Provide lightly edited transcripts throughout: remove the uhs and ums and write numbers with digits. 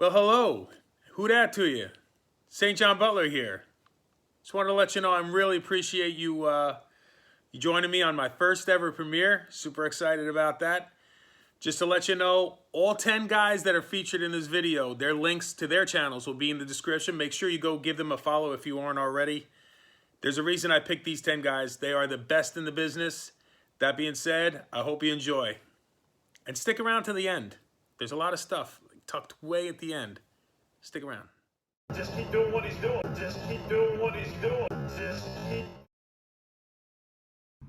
Well, hello. Whodat to you? SaintJohnButler here. Just wanted to let you know I really appreciate you joining me on my first ever premiere. Super excited about that. Just to let you know, all 10 guys that are featured in this video, their links to their channels will be in the description. Make sure you go give them a follow if you aren't already. There's a reason I picked these 10 guys. They are the best in the business. That being said, I hope you enjoy. And stick around to the end. There's a lot of stuff tucked way at the end. Stick around. Just keep doing what he's doing. Just keep doing what he's doing. Just keep.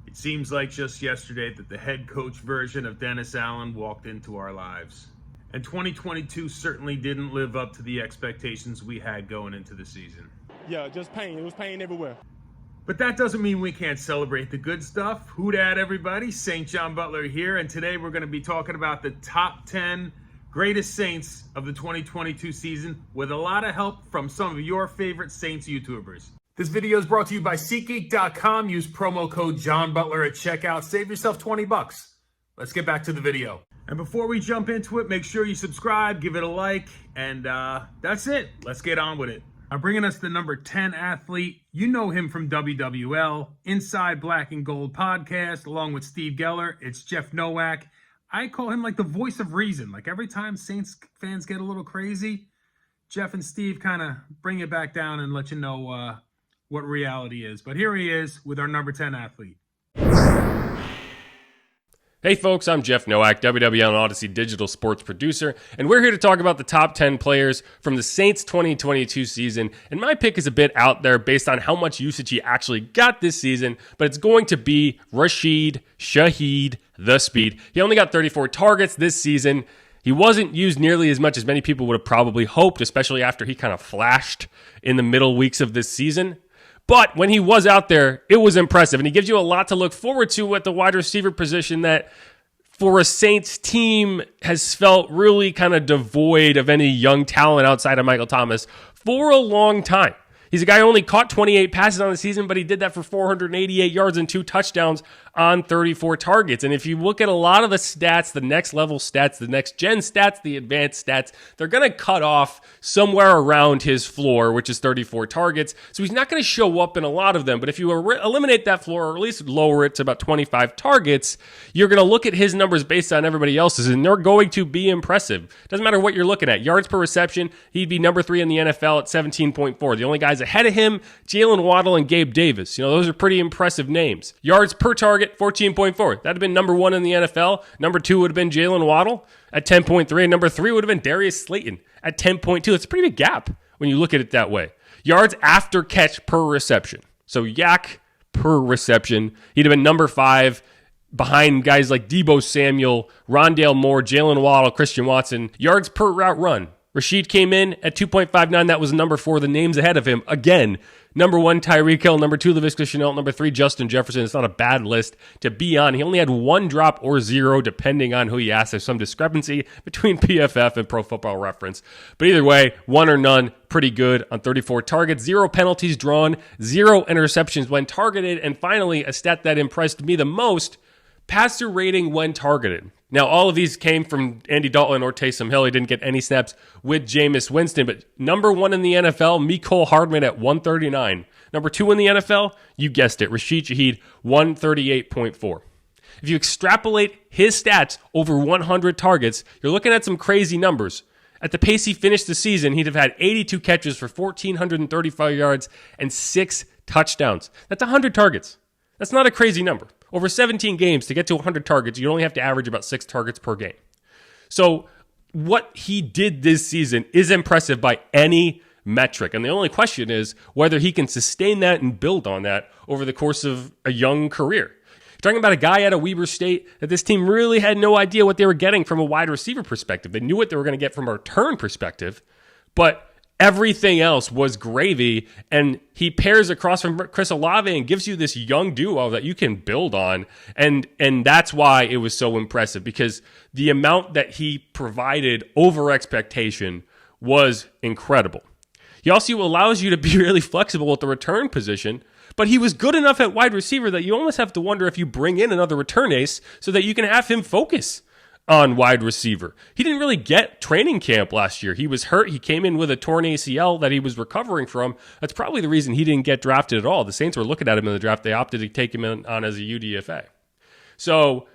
It seems like just yesterday that the head coach version of Dennis Allen walked into our lives. And 2022 certainly didn't live up to the expectations we had going into the season. Yeah, just pain. It was pain everywhere. But that doesn't mean we can't celebrate the good stuff. Whodat, everybody? St. John Butler here, and today we're going to be talking about the top 10 greatest Saints of the 2022 season with a lot of help from some of your favorite Saints YouTubers. This video is brought to you by SeatGeek.com. Use promo code JohnButler at checkout. Save yourself 20 bucks. Let's get back to the video. And before we jump into it, make sure you subscribe, give it a like, and that's it. Let's get on with it. I'm bringing us the number 10 athlete. You know him from WWL, Inside Black and Gold podcast, along with Steve Geller. It's Jeff Nowak. I call him like the voice of reason. Like every time Saints fans get a little crazy, Jeff and Steve kind of bring it back down and let you know what reality is. But here he is with our number 10 athlete. Hey folks, I'm Jeff Nowak, WWL and Odyssey digital sports producer, and we're here to talk about the top 10 players from the Saints 2022 season. And my pick is a bit out there based on how much usage he actually got this season, but it's going to be Rashid Shaheed, the Speed. He only got 34 targets this season. He wasn't used nearly as much as many people would have probably hoped, especially after he kind of flashed in the middle weeks of this season. But when he was out there, it was impressive. And he gives you a lot to look forward to at the wide receiver position that for a Saints team has felt really kind of devoid of any young talent outside of Michael Thomas for a long time. He's a guy who only caught 28 passes on the season, but he did that for 488 yards and 2 touchdowns on 34 targets. And if you look at a lot of the stats, the next level stats, the next gen stats, the advanced stats, they're going to cut off somewhere around his floor, which is 34 targets. So he's not going to show up in a lot of them. But if you eliminate that floor, or at least lower it to about 25 targets, you're going to look at his numbers based on everybody else's, and they're going to be impressive. Doesn't matter what you're looking at. Yards per reception, he'd be number 3 in the NFL at 17.4. The only guys ahead of him, Jalen Waddle and Gabe Davis. You know, those are pretty impressive names. Yards per target, 14.4. That'd have been number 1 in the NFL. Number 2 would have been Jalen Waddle at 10.3. And number 3 would have been Darius Slayton at 10.2. It's a pretty big gap when you look at it that way. Yards after catch per reception. So yak per reception. He'd have been number 5 behind guys like Deebo Samuel, Rondale Moore, Jalen Waddle, Christian Watson. Yards per route run. Rashid came in at 2.59. That was number 4. The names ahead of him, again, number 1, Tyreek Hill. Number 2, Laviska Shenault. Number 3, Justin Jefferson. It's not a bad list to be on. He only had 1 drop or 0, depending on who you ask. There's some discrepancy between PFF and Pro Football Reference. But either way, 1 or none, pretty good on 34 targets. 0 penalties drawn, 0 interceptions when targeted. And finally, a stat that impressed me the most, passer rating when targeted. Now, all of these came from Andy Dalton or Taysom Hill. He didn't get any snaps with Jameis Winston. But number 1 in the NFL, Mecole Hardman at 139. Number 2 in the NFL, you guessed it, Rashid Shaheed, 138.4. If you extrapolate his stats over 100 targets, you're looking at some crazy numbers. At the pace he finished the season, he'd have had 82 catches for 1,435 yards and 6 touchdowns. That's 100 targets. That's not a crazy number. Over 17 games, to get to 100 targets, you only have to average about 6 targets per game. So what he did this season is impressive by any metric. And the only question is whether he can sustain that and build on that over the course of a young career. You're talking about a guy out of Weber State that this team really had no idea what they were getting from a wide receiver perspective. They knew what they were going to get from a return perspective, but everything else was gravy, and he pairs across from Chris Olave and gives you this young duo that you can build on, and that's why it was so impressive, because the amount that he provided over expectation was incredible. He also allows you to be really flexible at the return position, but he was good enough at wide receiver that you almost have to wonder if you bring in another return ace so that you can have him focus on wide receiver. He didn't really get training camp last year. He was hurt. He came in with a torn ACL that he was recovering from. That's probably the reason he didn't get drafted at all. The Saints were looking at him in the draft. They opted to take him on as a UDFA. So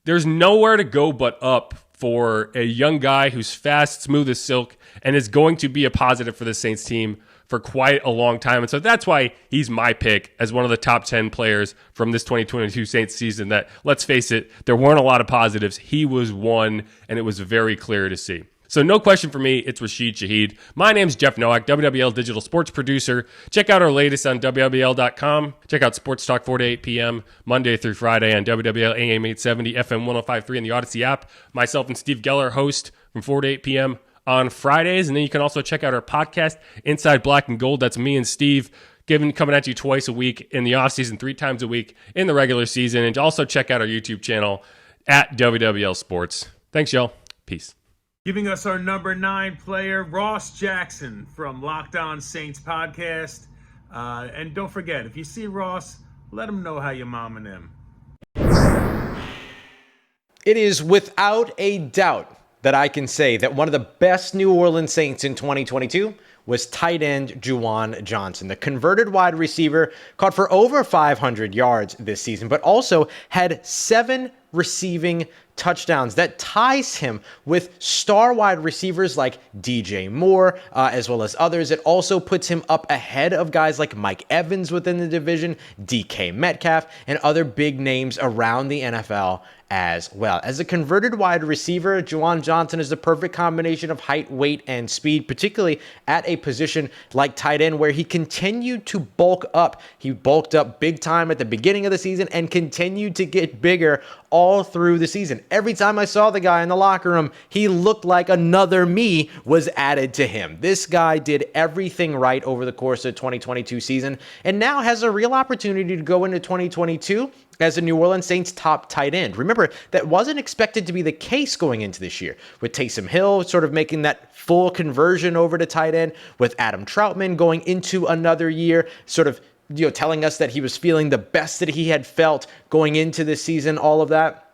there's nowhere to go but up for a young guy who's fast, smooth as silk, and is going to be a positive for the Saints team for quite a long time. And so that's why he's my pick as one of the top 10 players from this 2022 Saints season that, let's face it, there weren't a lot of positives. He was one, and it was very clear to see. So no question for me, it's Rashid Shaheed. My name's Jeff Nowak, WWL digital sports producer. Check out our latest on WWL.com. Check out Sports Talk 4 to 8 p.m. Monday through Friday on WWL AM 870, FM 105.3 in the Odyssey app. Myself and Steve Geller host from 4 to 8 p.m. on Fridays. And then you can also check out our podcast, Inside Black and Gold. That's me and Steve coming at you twice a week in the offseason, 3 times a week in the regular season. And also check out our YouTube channel at WWL Sports. Thanks, y'all. Peace. Giving us our number 9 player, Ross Jackson from Locked On Saints podcast. And don't forget, if you see Ross, let him know how you momming him. It is without a doubt that I can say that one of the best New Orleans Saints in 2022 was tight end Juwan Johnson. The converted wide receiver caught for over 500 yards this season, but also had 7 receiving touchdowns. That ties him with star wide receivers like DJ Moore, as well as others. It also puts him up ahead of guys like Mike Evans within the division, DK Metcalf, and other big names around the NFL as well. As a converted wide receiver, Juwan Johnson is the perfect combination of height, weight, and speed, particularly at a position like tight end where he continued to bulk up. He bulked up big time at the beginning of the season and continued to get bigger all through the season. Every time I saw the guy in the locker room, he looked like another me was added to him. This guy did everything right over the course of the 2022 season and now has a real opportunity to go into 2022 as a New Orleans Saints top tight end. Remember, that wasn't expected to be the case going into this year, with Taysom Hill sort of making that full conversion over to tight end, with Adam Troutman going into another year, sort of telling us that he was feeling the best that he had felt going into this season, all of that.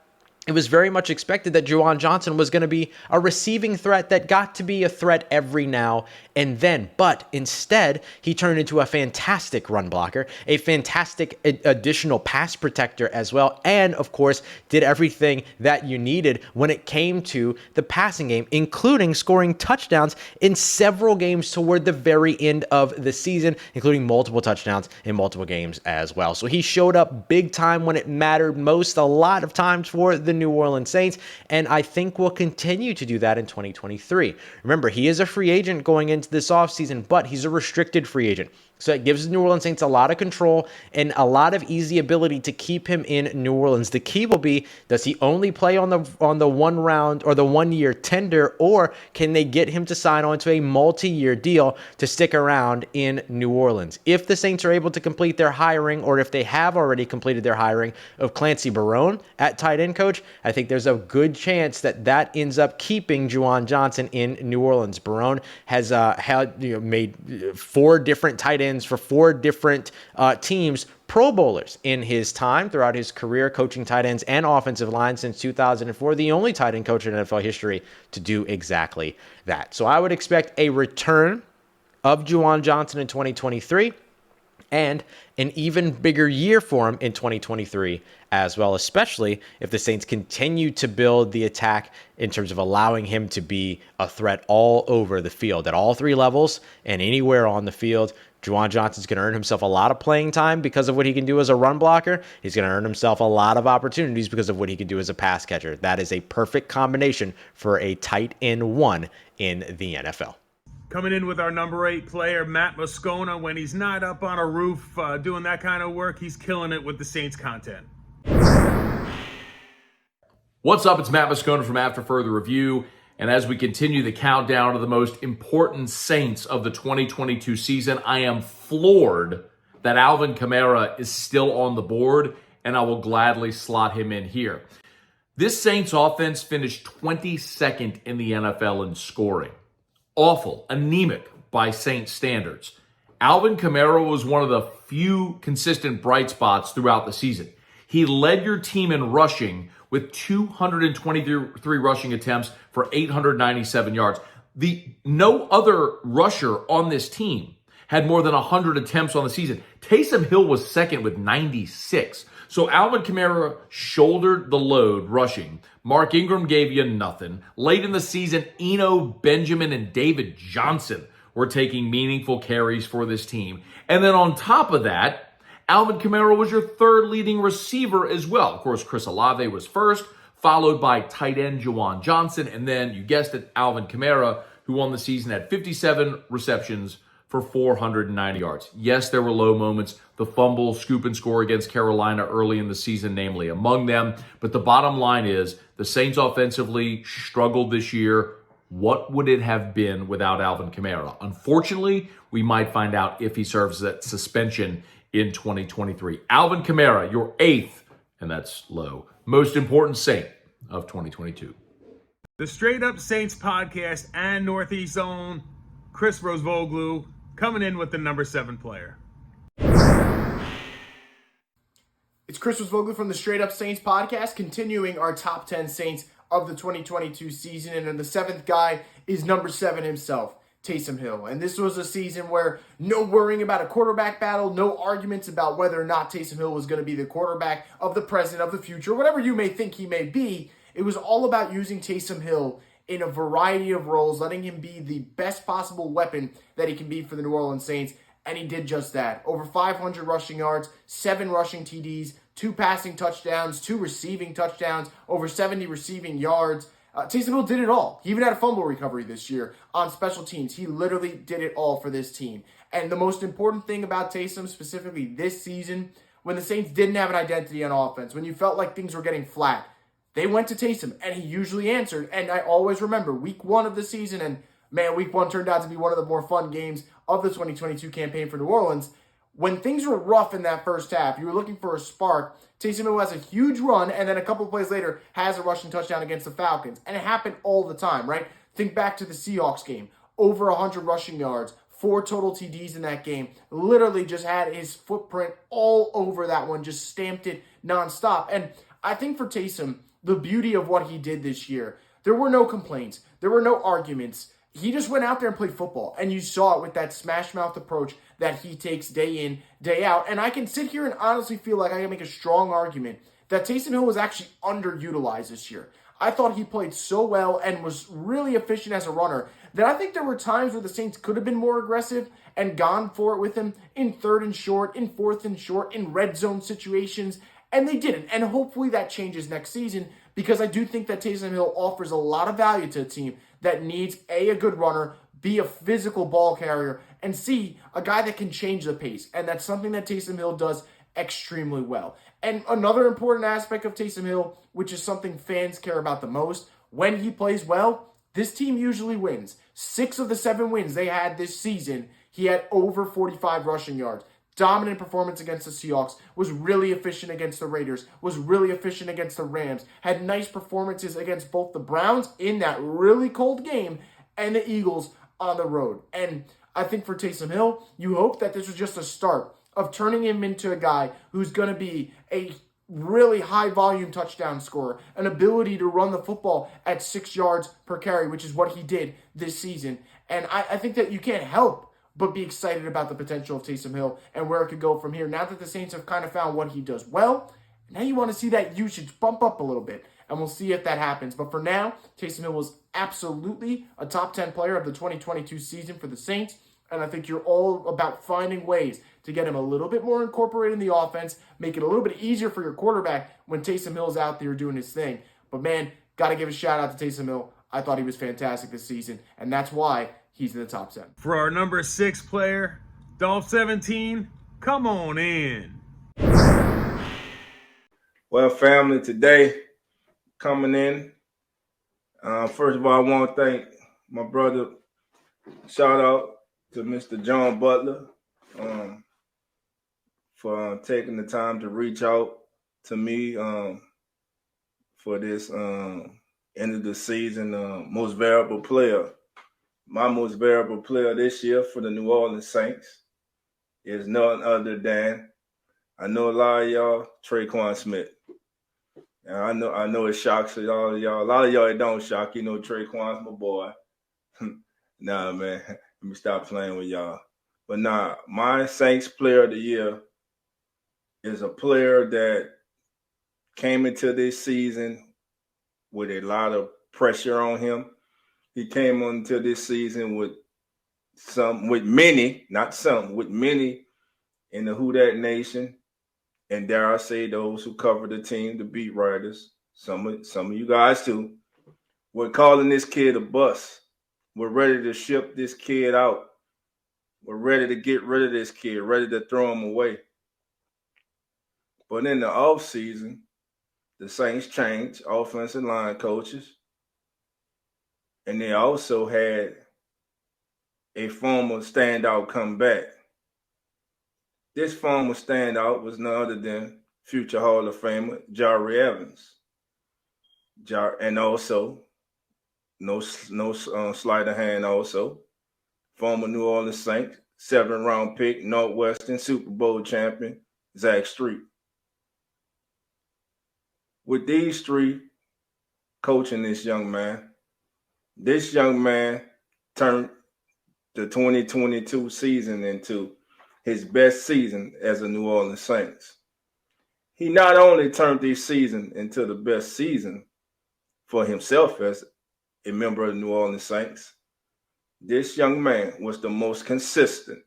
It was very much expected that Juwan Johnson was going to be a receiving threat that got to be a threat every now and then. But instead, he turned into a fantastic run blocker, a fantastic additional pass protector as well, and of course, did everything that you needed when it came to the passing game, including scoring touchdowns in several games toward the very end of the season, including multiple touchdowns in multiple games as well. So he showed up big time when it mattered most, a lot of times for the New Orleans Saints, and I think will continue to do that in 2023. Remember, he is a free agent going into this offseason, but he's a restricted free agent. So it gives the New Orleans Saints a lot of control and a lot of easy ability to keep him in New Orleans. The key will be, does he only play on the 1 round or the 1 year tender, or can they get him to sign on to a multi-year deal to stick around in New Orleans? If the Saints are able to complete their hiring, or if they have already completed their hiring of Clancy Barone at tight end coach, I think there's a good chance that ends up keeping Juwan Johnson in New Orleans. Barone has made 4 different tight ends for 4 different teams, Pro Bowlers in his time throughout his career coaching tight ends and offensive line since 2004, the only tight end coach in NFL history to do exactly that. So I would expect a return of Juwan Johnson in 2023 and an even bigger year for him in 2023 as well, especially if the Saints continue to build the attack in terms of allowing him to be a threat all over the field at all 3 levels and anywhere on the field. Juwan Johnson's going to earn himself a lot of playing time because of what he can do as a run blocker. He's going to earn himself a lot of opportunities because of what he can do as a pass catcher. That is a perfect combination for a tight end 1 in the NFL. Coming in with our number 8 player, Matt Moscona. When he's not up on a roof doing that kind of work, he's killing it with the Saints content. What's up? It's Matt Moscona from After Further Review. And as we continue the countdown to the most important Saints of the 2022 season, I am floored that Alvin Kamara is still on the board, and I will gladly slot him in here. This Saints offense finished 22nd in the NFL in scoring. Awful, anemic by Saints standards. Alvin Kamara was one of the few consistent bright spots throughout the season. He led your team in rushing with 223 rushing attempts for 897 yards. No other rusher on this team had more than 100 attempts on the season. Taysom Hill was second with 96. So Alvin Kamara shouldered the load rushing. Mark Ingram gave you nothing. Late in the season, Eno, Benjamin, and David Johnson were taking meaningful carries for this team. And then on top of that, Alvin Kamara was your third leading receiver as well. Of course, Chris Olave was first, followed by tight end Juwan Johnson, and then, you guessed it, Alvin Kamara, who won the season, had 57 receptions for 490 yards. Yes, there were low moments. The fumble, scoop, and score against Carolina early in the season, namely among them. But the bottom line is the Saints offensively struggled this year. What would it have been without Alvin Kamara? Unfortunately, we might find out if he serves that suspension in 2023. Alvin Kamara, your eighth, and that's low, most important Saint of 2022. The Straight Up Saints podcast and Northeast Zone, Chris Rosvoglou coming in with the number 7 player. It's Chris Rosvoglou from the Straight Up Saints podcast, continuing our top 10 Saints of the 2022 season. And then the 7th guy is number 7 himself, Taysom Hill. And this was a season where no worrying about a quarterback battle, no arguments about whether or not Taysom Hill was going to be the quarterback of the present, of the future, whatever you may think he may be. It was all about using Taysom Hill in a variety of roles, letting him be the best possible weapon that he can be for the New Orleans Saints. And he did just that. Over 500 rushing yards, 7 rushing TDs, 2 passing touchdowns, 2 receiving touchdowns, over 70 receiving yards. Taysom Hill did it all. He even had a fumble recovery this year on special teams. He literally did it all for this team. And the most important thing about Taysom, specifically this season, when the Saints didn't have an identity on offense, when you felt like things were getting flat, they went to Taysom, and he usually answered. And I always remember week 1 of the season, and man, week 1 turned out to be one of the more fun games of the 2022 campaign for New Orleans. When things were rough in that first half, you were looking for a spark. Taysom Hill has a huge run, and then a couple of plays later has a rushing touchdown against the Falcons. And it happened all the time, right? Think back to the Seahawks game. Over 100 rushing yards, 4 total TDs in that game. Literally just had his footprint all over that one, just stamped it nonstop. And I think for Taysom, the beauty of what he did this year, there were no complaints. There were no arguments. He just went out there and played football, and you saw it with that smash mouth approach that he takes day in, day out. And I can sit here and honestly feel like I can make a strong argument that Taysom Hill was actually underutilized this year. I thought he played so well and was really efficient as a runner that I think there were times where the Saints could have been more aggressive and gone for it with him in 3rd and short, in 4th and short, in red zone situations, and they didn't. And hopefully that changes next season, because I do think that Taysom Hill offers a lot of value to a team that needs A, a good runner, B, a physical ball carrier, and C, a guy that can change the pace. And that's something that Taysom Hill does extremely well. And another important aspect of Taysom Hill, which is something fans care about the most, when he plays well, this team usually wins. 6 of the 7 wins they had this season, he had over 45 rushing yards. Dominant performance against the Seahawks, was really efficient against the Raiders, was really efficient against the Rams, had nice performances against both the Browns in that really cold game and the Eagles on the road. And I think for Taysom Hill, you hope that this was just a start of turning him into a guy who's going to be a really high volume touchdown scorer, an ability to run the football at 6 yards per carry, which is what he did this season. And I think that you can't help but be excited about the potential of Taysom Hill and where it could go from here. Now that the Saints have kind of found what he does well, now you want to see that usage bump up a little bit, and we'll see if that happens. But for now, Taysom Hill was absolutely a top 10 player of the 2022 season for the Saints, and I think you're all about finding ways to get him a little bit more incorporated in the offense, make it a little bit easier for your quarterback when Taysom Hill's out there doing his thing. But man, got to give a shout out to Taysom Hill. I thought he was fantastic this season, and that's why he's in the top 10. For our number 6 player, Dolph 17, come on in. Well, family, today coming in. First of all, I want to thank my brother. Shout out to Mr. John Butler for taking the time to reach out to me for this end of the season most valuable player. My most valuable player this year for the New Orleans Saints is none other than I know a lot of y'all, Traquan Smith. And I know it shocks all of y'all. A lot of y'all, it don't shock. You know, Traquan's my boy. Nah, man. Let me stop playing with y'all. But nah, my Saints player of the year is a player that came into this season with a lot of pressure on him. He came into this season with many in the whodat nation. And dare I say, those who cover the team, the beat writers, some of you guys too, we're calling this kid a bust. We're ready to ship this kid out. We're ready to get rid of this kid, ready to throw him away. But in the offseason, the Saints changed offensive line coaches. And they also had a former standout come back. This former standout was none other than future Hall of Famer Jari Evans. And also, no sleight of hand also, former New Orleans Saints, 7th-round pick, Northwestern Super Bowl champion, Zach Street. With these three coaching this young man turned the 2022 season into his best season as a New Orleans Saints. He not only turned this season into the best season for himself as a member of the New Orleans Saints, this young man was the most consistent,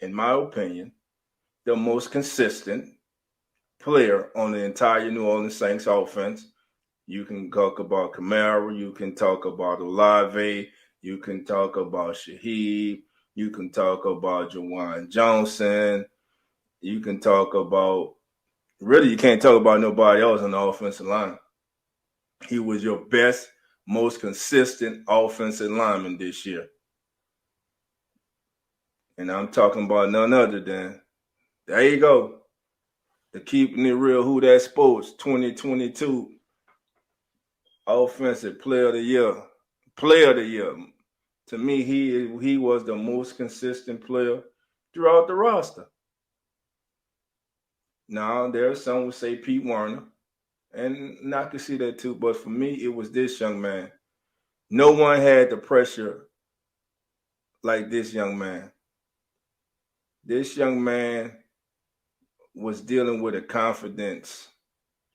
in my opinion, the most consistent player on the entire New Orleans Saints offense. You can talk about Kamara, you can talk about Olave, you can talk about Shaheed, you can talk about Juwan Johnson, you can talk about, really you can't talk about nobody else on the offensive line. He was your best, most consistent offensive lineman this year. And I'm talking about none other than, there you go, the Keeping It Real Who That Sports 2022 Offensive Player of the Year. Player of the Year. To me, he was the most consistent player throughout the roster. Now, there are some who say Pete Werner, and I can see that too, but for me, it was this young man. No one had the pressure like this young man. This young man was dealing with a confidence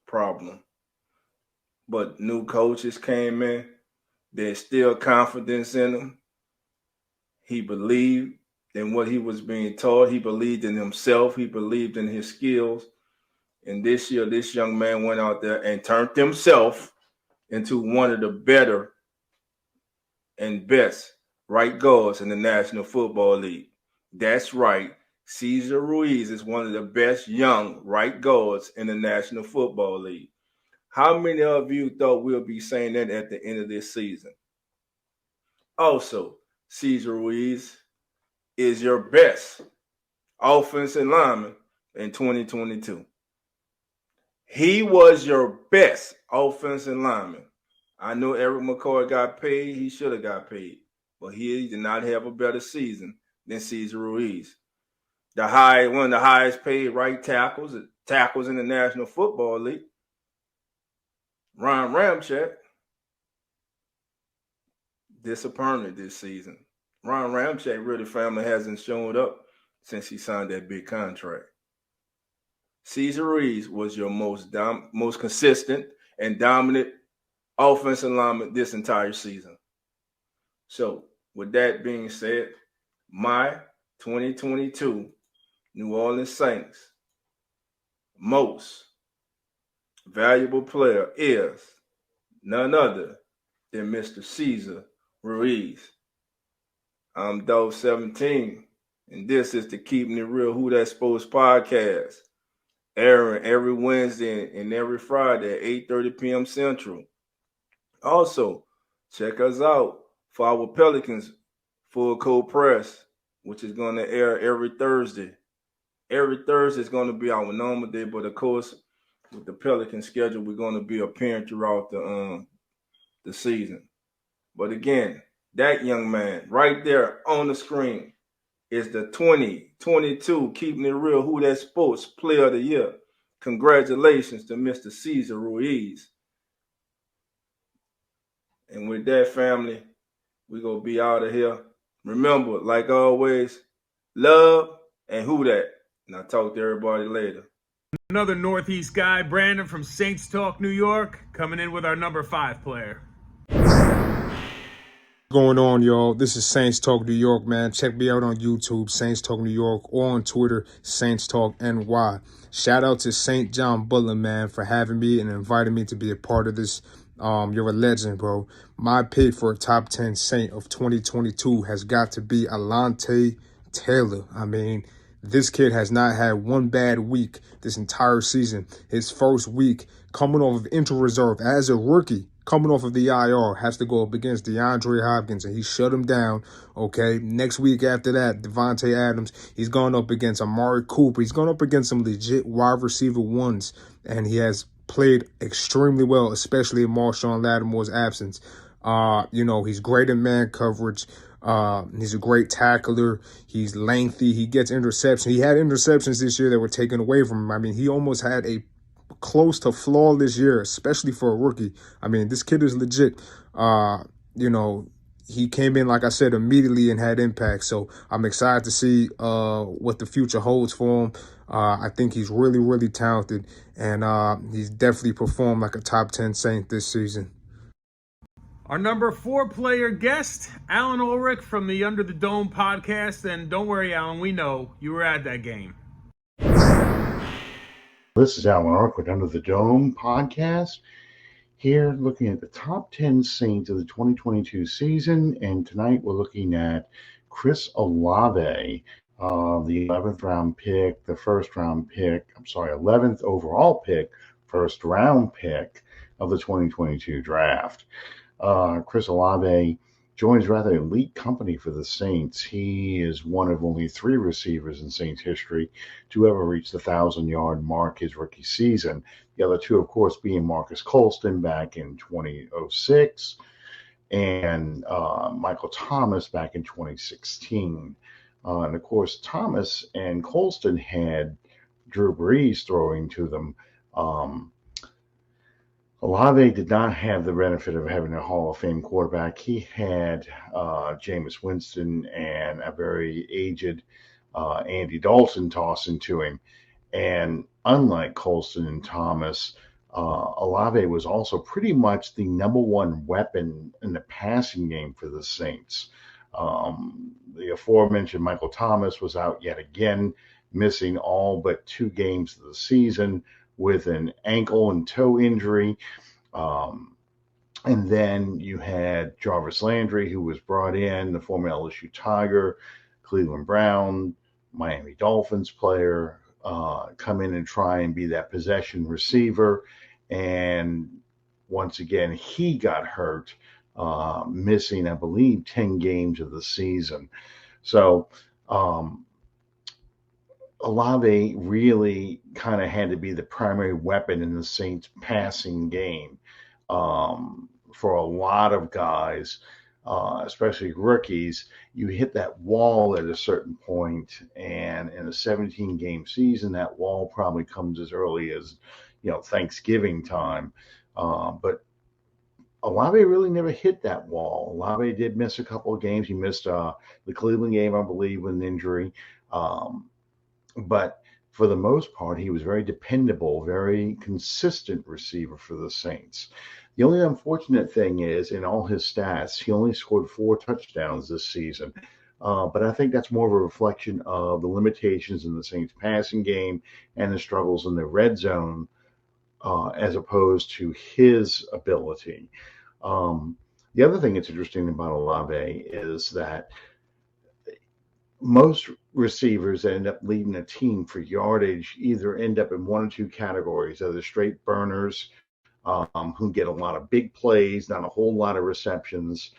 problem. But new coaches came in. There's still confidence in him. He believed in what he was being taught. He believed in himself. He believed in his skills. And this year, this young man went out there and turned himself into one of the better and best right guards in the National Football League. That's right. Cesar Ruiz is one of the best young right guards in the National Football League. How many of you thought we'll be saying that at the end of this season? Also, Cesar Ruiz is your best offensive lineman in 2022. He was your best offensive lineman. I know Eric McCoy got paid. He should have got paid. But he did not have a better season than Cesar Ruiz. One of the highest paid right tackles in the National Football League. Ron Ramczyk disappointed this season. Ron Ramczyk really family hasn't shown up since he signed that big contract. Cesar Ruiz was your most consistent and dominant offensive lineman this entire season. So, with that being said, my 2022 New Orleans Saints most valuable player is none other than Mr. Cesar Ruiz. I'm Dove 17, and this is the Keeping It Real Who That Sports podcast, airing every Wednesday and every Friday at 8:30 p.m. Central. Also, check us out for our Pelicans Full Court Press, which is going to air every Thursday. Every Thursday is going to be our normal day, but of course, with the Pelican schedule, we're going to be appearing throughout the season. But again, that young man right there on the screen is the 2022 Keeping It Real Who That Sports Player of the Year. Congratulations to Mr. Cesar Ruiz. And with that, family, we're going to be out of here. Remember, like always, love and who that. And I'll talk to everybody later. Another Northeast guy, Brandon from Saints Talk New York, coming in with our number 5 player. Going on, y'all? This is Saints Talk New York, man. Check me out on YouTube, Saints Talk New York, or on Twitter, SaintsTalkNY. Shout out to SaintJohnButler, man, for having me and inviting me to be a part of this. You're a legend, bro. My pick for a top 10 Saint of 2022 has got to be Alontae Taylor. I mean, this kid has not had one bad week this entire season. His first week coming off of injury reserve as a rookie, coming off of the IR, has to go up against DeAndre Hopkins, and he shut him down, okay? Next week after that, Devontae Adams, he's gone up against Amari Cooper. He's gone up against some legit wide receiver ones, and he has played extremely well, especially in Marshawn Lattimore's absence. He's great in man coverage. He's a great tackler. He's lengthy. He gets interceptions. He had interceptions this year that were taken away from him. I mean, he almost had a close to flawless year, especially for a rookie. I mean, this kid is legit. He came in, like I said, immediately and had impact. So I'm excited to see what the future holds for him. I think he's really, really talented, and he's definitely performed like a top 10 Saint this season. Our number 4 player guest, Alan Ulrich from the Under the Dome podcast. And don't worry, Alan, we know you were at that game. This is Alan Ulrich with Under the Dome podcast. Here looking at the top 10 Saints of the 2022 season. And tonight we're looking at Chris Olave, the 11th round pick, the 11th overall pick, first round pick of the 2022 draft. Chris Olave joins rather elite company for the Saints. He is one of only 3 receivers in Saints history to ever reach the 1,000-yard mark his rookie season. The other 2, of course, being Marcus Colston back in 2006 and Michael Thomas back in 2016. And, of course, Thomas and Colston had Drew Brees throwing to them. Olave did not have the benefit of having a Hall of Fame quarterback. He had Jameis Winston and a very aged Andy Dalton tossing to him. And unlike Colston and Thomas, Olave was also pretty much the number 1 weapon in the passing game for the Saints. The aforementioned Michael Thomas was out yet again, missing all but 2 games of the season with an ankle and toe injury. And then you had Jarvis Landry, who was brought in, the former LSU Tiger, Cleveland Brown, Miami Dolphins player, come in and try and be that possession receiver. And once again, he got hurt, missing, I believe, 10 games of the season. So, Olave really kind of had to be the primary weapon in the Saints passing game. For a lot of guys, especially rookies, you hit that wall at a certain point, and in a 17-game season, that wall probably comes as early as, Thanksgiving time. But Olave really never hit that wall. Olave did miss a couple of games. He missed the Cleveland game, I believe, with an injury. But for the most part, he was very dependable, very consistent receiver for the Saints. The only unfortunate thing is, in all his stats, he only scored 4 touchdowns this season. But I think that's more of a reflection of the limitations in the Saints passing game and the struggles in the red zone, as opposed to his ability. The other thing that's interesting about Olave is that most receivers that end up leading a team for yardage either end up in 1 or 2 categories, either straight burners, who get a lot of big plays, not a whole lot of receptions,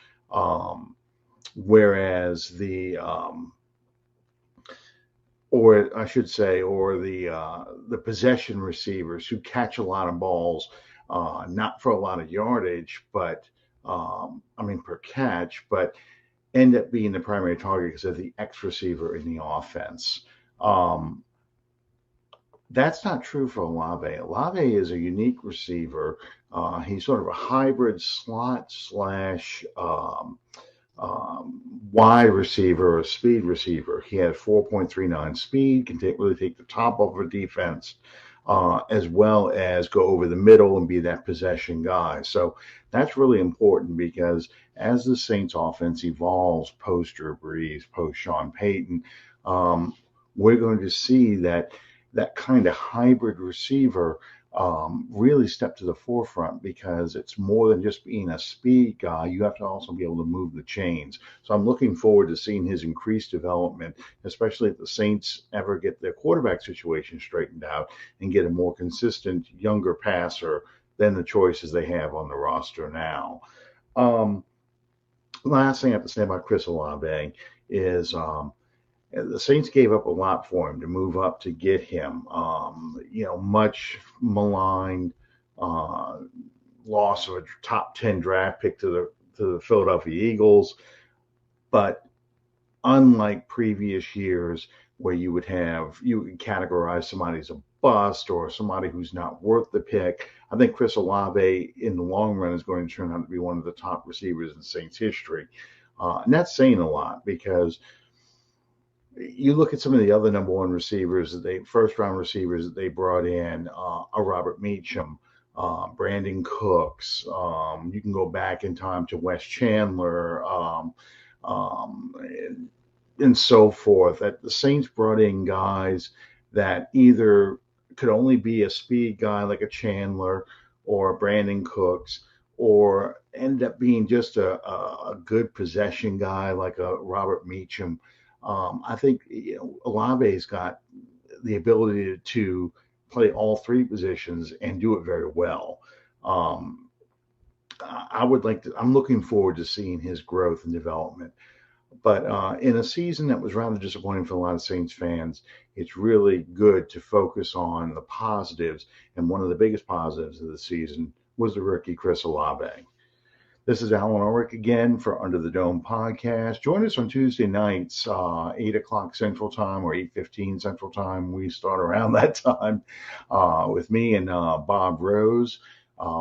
whereas the possession receivers who catch a lot of balls, not for a lot of yardage, but per catch, but end up being the primary target because of the X receiver in the offense. That's not true for Olave. Olave is a unique receiver. He's sort of a hybrid slot slash wide receiver or speed receiver. He has 4.39 speed, can really take the top off of a defense, as well as go over the middle and be that possession guy. So that's really important because as the Saints offense evolves post Drew Brees, post Sean Payton, we're going to see that kind of hybrid receiver really step to the forefront because it's more than just being a speed guy. You have to also be able to move the chains. So I'm looking forward to seeing his increased development, especially if the Saints ever get their quarterback situation straightened out and get a more consistent younger passer than the choices they have on the roster now. Last thing I have to say about Chris Olave is the Saints gave up a lot for him to move up to get him. Much maligned loss of a top 10 draft pick to the Philadelphia Eagles. But unlike previous years where you would categorize somebody as a bust or somebody who's not worth the pick, I think Chris Olave in the long run is going to turn out to be one of the top receivers in Saints history. And that's saying a lot because you look at some of the other number one receivers, first round receivers that they brought in, a Robert Meacham, Brandon Cooks. You can go back in time to Wes Chandler, and so forth. That the Saints brought in guys that either could only be a speed guy like a Chandler or a Brandon Cooks, or end up being just a good possession guy like a Robert Meacham. I think Olave's got the ability to play all three positions and do it very well. I'm looking forward to seeing his growth and development. But in a season that was rather disappointing for a lot of Saints fans, it's really good to focus on the positives. And one of the biggest positives of the season was the rookie Chris Olave. This is Alan Ulrich again for Under the Dome podcast. Join us on Tuesday nights, 8 o'clock Central Time or 8:15 Central Time. We start around that time with me and Bob Rose.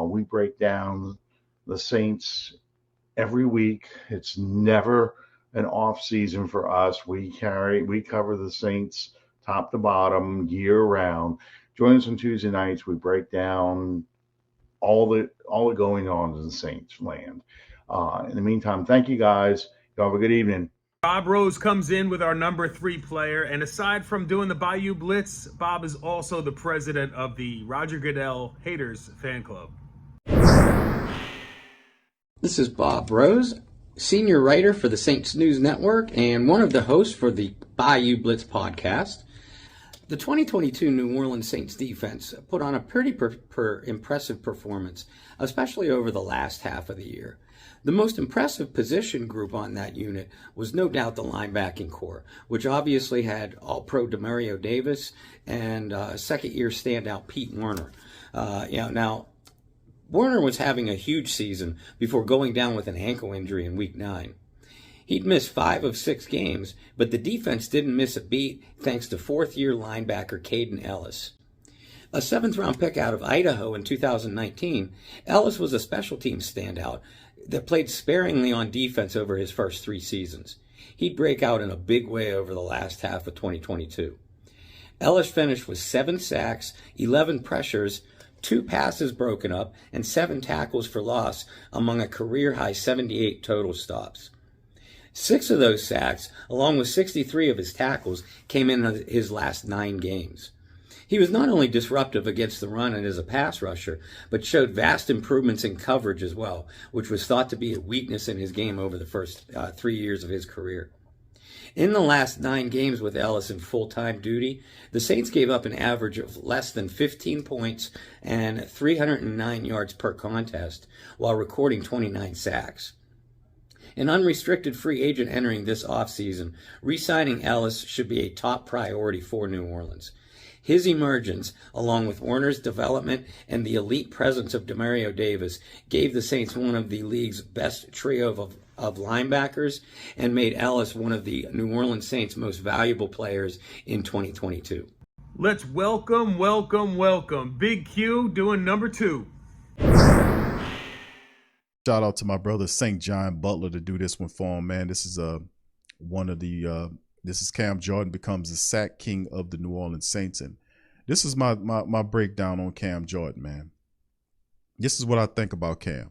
We break down the Saints every week. It's never an off season for us. We cover the Saints top to bottom year round. Join us on Tuesday nights. We break down all the going on in the Saints land. In the meantime, thank you guys. Y'all have a good evening. Bob Rose comes in with our number 3 player, and aside from doing the Bayou Blitz, Bob is also the president of the Roger Goodell Haters Fan Club. This is Bob Rose, senior writer for the Saints News Network and one of the hosts for the Bayou Blitz podcast. The 2022 New Orleans Saints defense put on a pretty impressive performance, especially over the last half of the year. The most impressive position group on that unit was no doubt the linebacking core, which obviously had All-Pro Demario Davis and second-year standout Pete Werner. Now, Werner was having a huge season before going down with an ankle injury in Week 9. He'd missed 5 of 6 games, but the defense didn't miss a beat thanks to fourth-year linebacker Kaden Elliss. A 7th-round pick out of Idaho in 2019, Elliss was a special teams standout that played sparingly on defense over his first 3 seasons. He'd break out in a big way over the last half of 2022. Elliss finished with 7 sacks, 11 pressures, 2 passes broken up, and 7 tackles for loss among a career-high 78 total stops. 6 of those sacks, along with 63 of his tackles, came in his last 9 games. He was not only disruptive against the run and as a pass rusher, but showed vast improvements in coverage as well, which was thought to be a weakness in his game over the first 3 years of his career. In the last 9 games with Elliss in full-time duty, the Saints gave up an average of less than 15 points and 309 yards per contest, while recording 29 sacks. An unrestricted free agent entering this offseason, re-signing Elliss should be a top priority for New Orleans. His emergence, along with Werner's development and the elite presence of Demario Davis, gave the Saints one of the league's best trio of linebackers and made Elliss one of the New Orleans Saints' most valuable players in 2022. Let's welcome Big Q doing number 2. Shout out to my brother SaintJohnButler to do this one for him, man. This is this is Cam Jordan becomes the sack king of the New Orleans Saints, and this is my breakdown on Cam Jordan, man. This is what I think about Cam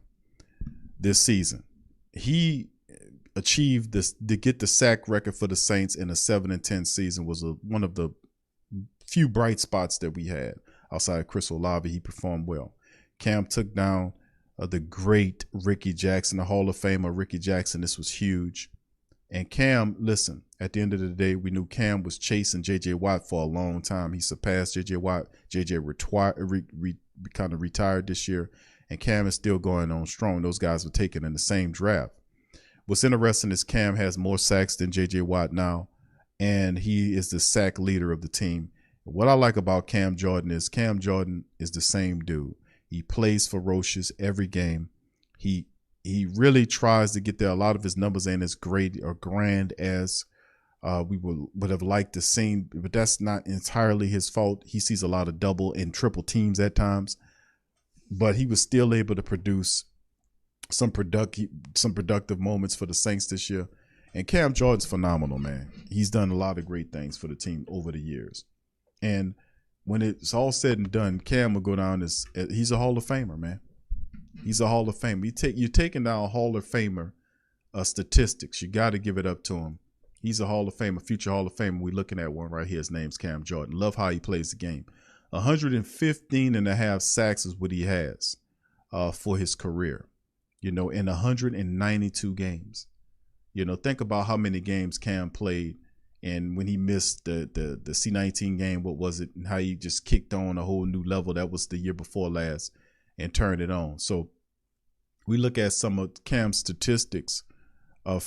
this season. He achieved this to get the sack record for the Saints in a 7-10 season was one of the few bright spots that we had. Outside of Chris Olave, he performed well. Cam took down the great Ricky Jackson, the Hall of Famer Ricky Jackson. This was huge. And Cam, listen, at the end of the day, we knew Cam was chasing J.J. Watt for a long time. He surpassed J.J. Watt. J.J. kind of retired this year, and Cam is still going on strong. Those guys were taken in the same draft. What's interesting is Cam has more sacks than J.J. Watt now, and he is the sack leader of the team. What I like about Cam Jordan is the same dude. He plays ferocious every game. He really tries to get there. A lot of his numbers ain't as great or grand as we would have liked to see, but that's not entirely his fault. He sees a lot of double and triple teams at times, but he was still able to produce some productive moments for the Saints this year. And Cam Jordan's phenomenal, man. He's done a lot of great things for the team over the years. And when it's all said and done, Cam will go down as he's a Hall of Famer, man. He's a Hall of Famer. You're taking down Hall of Famer statistics. You got to give it up to him. He's a Hall of Famer, future Hall of Famer. We're looking at one right here. His name's Cam Jordan. Love how he plays the game. 115 and a half sacks is what he has for his career, in 192 games. Think about how many games Cam played. And when he missed the C19 game, what was it? And how he just kicked on a whole new level. That was the year before last and turned it on. So we look at some of Cam's statistics hold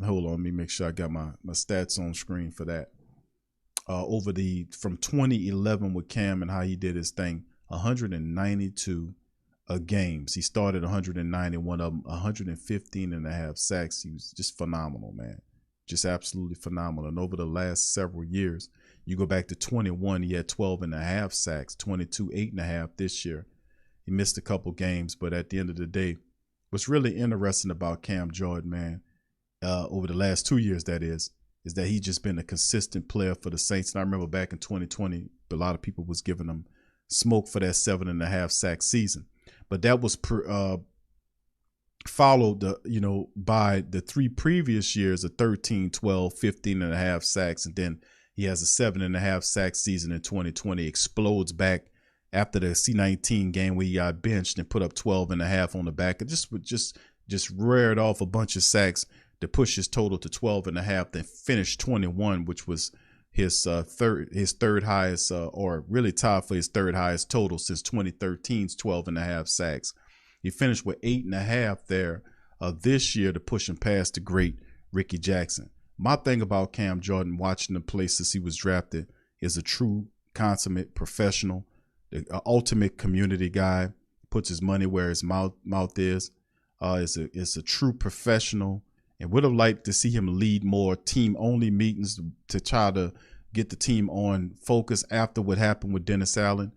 on, let me make sure I got my stats on screen for that. From 2011 with Cam and how he did his thing, 192 games. He started 191 of them, 115 and a half sacks. He was just phenomenal, man. Just absolutely phenomenal. And over the last several years, you go back to 21, he had 12 and a half sacks, 22, 8.5 this year. He missed a couple games, but at the end of the day, what's really interesting about Cam Jordan, man, over the last 2 years, that is that he's just been a consistent player for the Saints. And I remember back in 2020, a lot of people was giving him smoke for that 7.5 sack season. But that was followed by the 3 previous years of 13, 12, 15 and a half sacks. And then he has a 7.5 sack season in 2020, explodes back after the C19 game where he got benched and put up 12 and a half on the back. It just reared off a bunch of sacks to push his total to 12 and a half, then finished 21, which was his third highest, or really tied for his third highest total since 2013's 12 and a half sacks. He finished with 8.5 there this year to push him past the great Ricky Jackson. My thing about Cam Jordan, watching him play since he was drafted, is a true consummate professional, the ultimate community guy, puts his money where his mouth is. Is a true professional, and would have liked to see him lead more team-only meetings to try to get the team on focus after what happened with Dennis Allen.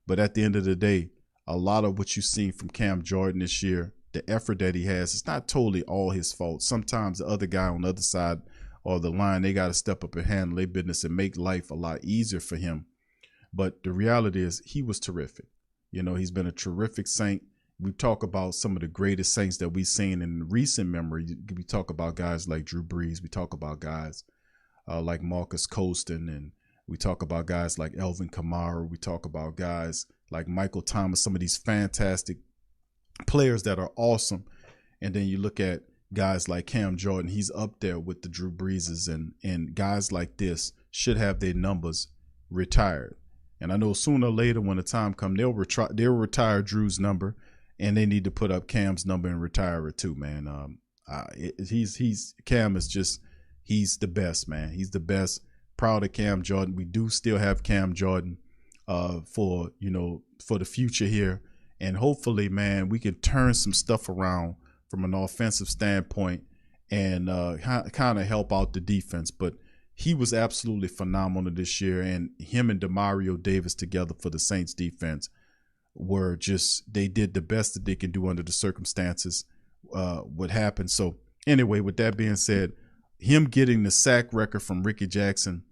But at the end of the day, a lot of what you've seen from Cam Jordan this year, the effort that he has, it's not totally all his fault. Sometimes the other guy on the other side or the line, they got to step up and handle their business and make life a lot easier for him. But the reality is he was terrific. He's been a terrific Saint. We talk about some of the greatest Saints that we've seen in recent memory. We talk about guys like Drew Brees. We talk about guys like Marcus Colston, and we talk about guys like Alvin Kamara. We talk about guys like Michael Thomas, some of these fantastic players that are awesome. And then you look at guys like Cam Jordan. He's up there with the Drew Breeses, and guys like this should have their numbers retired. And I know sooner or later when the time comes, they'll retire Drew's number, and they need to put up Cam's number and retire it too, man. Cam is just, he's the best, man. He's the best. Proud of Cam Jordan. We do still have Cam Jordan for the future here. And hopefully, man, we can turn some stuff around from an offensive standpoint and kind of help out the defense. But he was absolutely phenomenal this year, and him and Demario Davis together for the Saints defense were just, they did the best that they can do under the circumstances, what happened. So anyway, with that being said, him getting the sack record from Ricky Jackson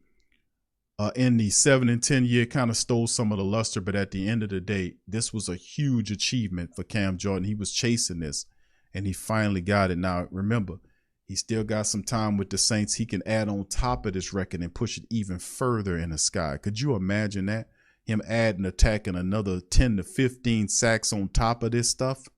in the 7 and 10 year kind of stole some of the luster, but at the end of the day, this was a huge achievement for Cam Jordan. He was chasing this, and he finally got it. Now, remember, he still got some time with the Saints. He can add on top of this record and push it even further in the sky. Could you imagine that? Him adding, attacking another 10 to 15 sacks on top of this stuff?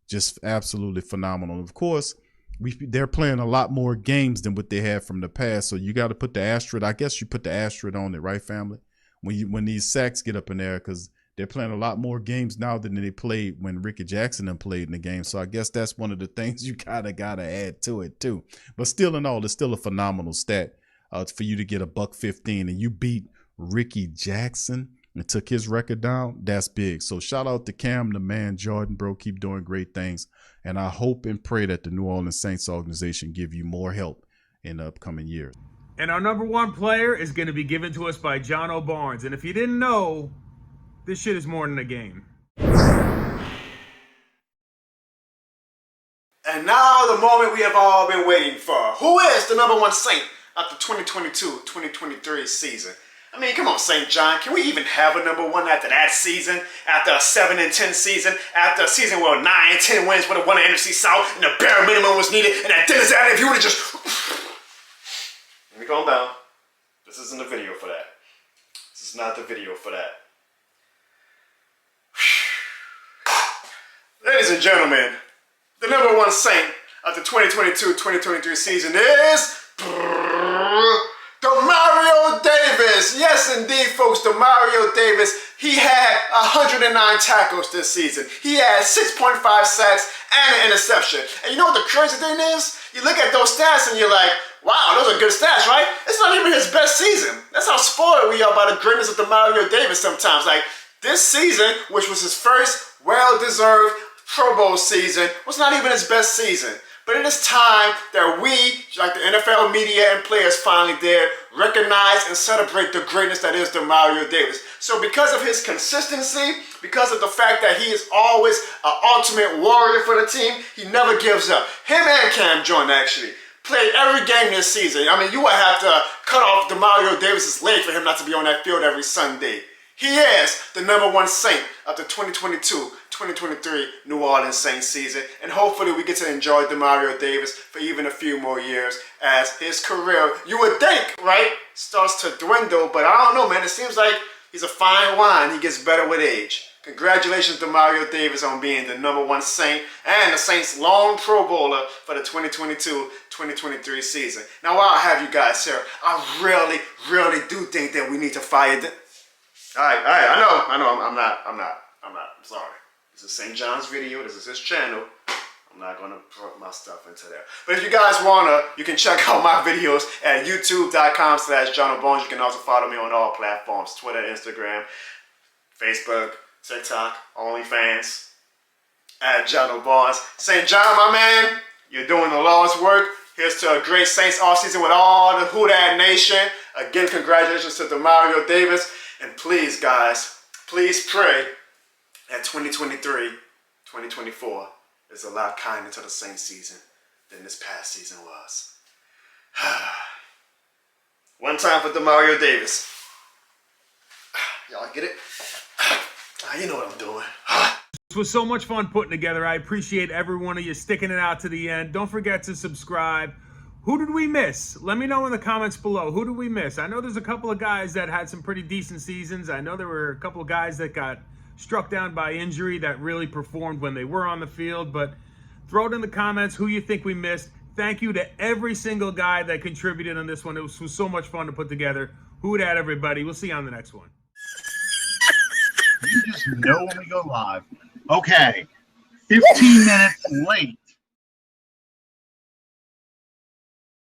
Just absolutely phenomenal. Of course, they're playing a lot more games than what they had from the past, so you got to put the asterisk. I guess you put the asterisk on it, right, family? When these sacks get up in there, because they're playing a lot more games now than they played when Ricky Jackson and played in the game. So I guess that's one of the things you gotta add to it too. But still in all, it's still a phenomenal stat for you to get $115 and you beat Ricky Jackson and took his record down. That's big. So shout out to Cam, the man, Jordan, bro. Keep doing great things. And I hope and pray that the New Orleans Saints organization give you more help in the upcoming years. And our number one player is going to be given to us by Jono Barnes. And if you didn't know, this shit is more than a game. And now the moment we have all been waiting for. Who is the number one Saint of the 2022-2023 season? I mean, come on, St. John. Can we even have a number one after that season? After a 7 and 10 season? After a season where 9 and 10 wins would have won the NFC South and the bare minimum was needed? And that Dennis Allen, if you would have just... Let me calm down. This isn't the video for that. This is not the video for that. Ladies and gentlemen, the number one Saint of the 2022-2023 season is... Demario Davis. Yes, indeed, folks, Demario Davis. He had 109 tackles this season. He had 6.5 sacks and an interception. And you know what the crazy thing is? You look at those stats and you're like, wow, those are good stats, right? It's not even his best season. That's how spoiled we are by the greatness of Demario Davis sometimes. Like, this season, which was his first well-deserved Pro Bowl season, was not even his best season. But it is time that we, like the NFL media and players finally did, recognize and celebrate the greatness that is Demario Davis. So because of his consistency, because of the fact that he is always an ultimate warrior for the team, he never gives up. Him and Cam Jordan actually played every game this season. I mean, you would have to cut off Demario Davis's leg for him not to be on that field every Sunday. He is the number one Saint of the 2022-2023 New Orleans Saints season, and hopefully we get to enjoy Demario Davis for even a few more years as his career, you would think, right, starts to dwindle, but I don't know, man. It seems like he's a fine wine. He gets better with age. Congratulations, Demario Davis, on being the number one Saint and the Saints' lone Pro Bowler for the 2022-2023 season. Now, while I have you guys here, I really do think that we need to fire them. All right, I know, I'm not, I'm sorry. This is St. John's video, this is his channel. I'm not gonna put my stuff into there. But if you guys wanna, you can check out my videos at youtube.com/JonoBones. You can also follow me on all platforms, Twitter, Instagram, Facebook, TikTok, OnlyFans, at Jono Barnes. St. John, my man, you're doing the Lord's work. Here's to a great Saints offseason with all the whodat nation. Again, congratulations to Demario Davis. And please, guys, please pray that 2023-2024 is a lot kinder to the Saints season than this past season was. One time for Demario Davis. Y'all get it? You know what I'm doing. This was so much fun putting together. I appreciate every one of you sticking it out to the end. Don't forget to subscribe. Who did we miss? Let me know in the comments below. Who did we miss? I know there's a couple of guys that had some pretty decent seasons. I know there were a couple of guys that got struck down by injury that really performed when they were on the field. But throw it in the comments who you think we missed. Thank you to every single guy that contributed on this one. It was so much fun to put together. Who dat, everybody? We'll see you on the next one. You just know when we go live. Okay, 15 minutes late.